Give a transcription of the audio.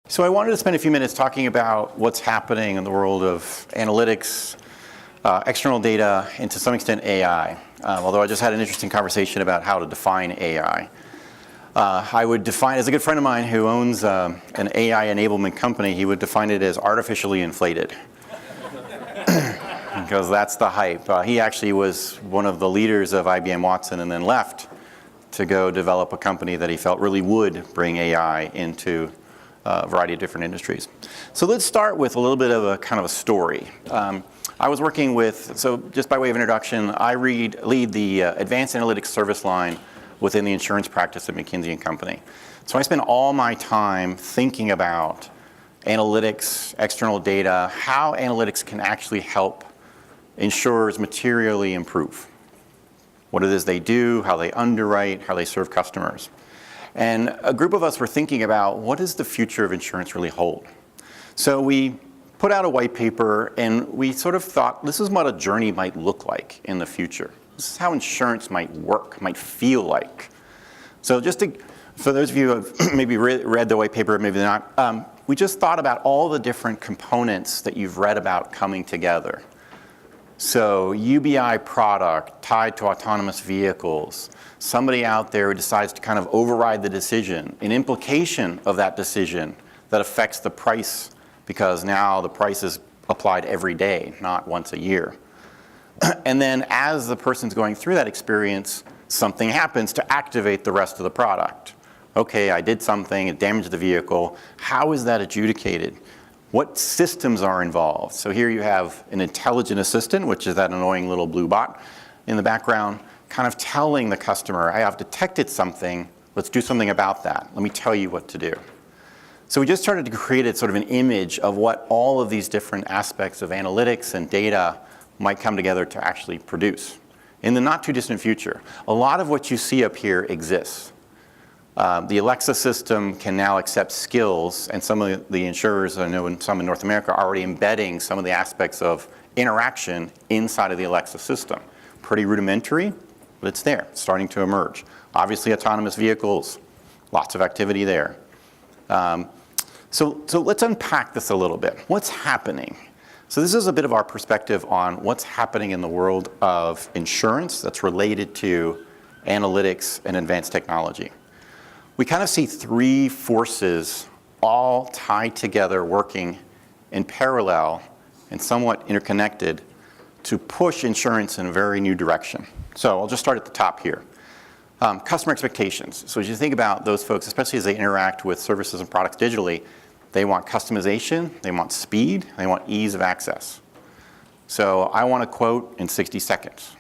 So I wanted to spend a few minutes talking about what's happening in the world of analytics, external data, and to some extent AI. Although I just had an interesting conversation about how to define AI. I would define, as a good friend of mine who owns an AI enablement company, he would define it as artificially inflated. Because that's the hype. He actually was one of the leaders of IBM Watson and then left to go develop a company that he felt really would bring AI into a variety of different industries. So let's start with a little bit of a kind of a story. I was working with, so just by way of introduction, I lead the advanced analytics service line within the insurance practice at McKinsey Company. So I spend all my time thinking about analytics, external data, how analytics can actually help insurers materially improve what it is they do, how they underwrite, how they serve customers. And a group of us were thinking about what does the future of insurance really hold? So we put out a white paper and we sort of thought this is what a journey might look like in the future. This is how insurance might work, might feel like. So just to, for those of you who have maybe read the white paper, maybe not, we just thought about all the different components that you've read about coming together. So UBI product tied to autonomous vehicles, somebody out there who decides to kind of override the decision, an implication of that decision that affects the price because now the price is applied every day, not once a year. And then as the person's going through that experience, something happens to activate the rest of the product. Okay, I did something, it damaged the vehicle. How is that adjudicated? What systems are involved? So here you have an intelligent assistant, which is that annoying little blue bot in the background, kind of telling the customer, I have detected something, let's do something about that. Let me tell you what to do. So we just started to create sort of an image of what all of these different aspects of analytics and data might come together to actually produce in the not too distant future. A lot of what you see up here exists. The Alexa system can now accept skills, and some of the insurers, I know some in North America, are already embedding some of the aspects of interaction inside of the Alexa system. Pretty rudimentary, but it's there, it's starting to emerge. Obviously, autonomous vehicles, lots of activity there. So let's unpack this a little bit. What's happening? So this is a bit of our perspective on what's happening in the world of insurance that's related to analytics and advanced technology. We kind of see three forces all tied together, working in parallel and somewhat interconnected to push insurance in a very new direction. So I'll just start at the top here. Customer expectations. So as you think about those folks, especially as they interact with services and products digitally, they want customization, they want speed, they want ease of access. So I want a quote in 60 seconds.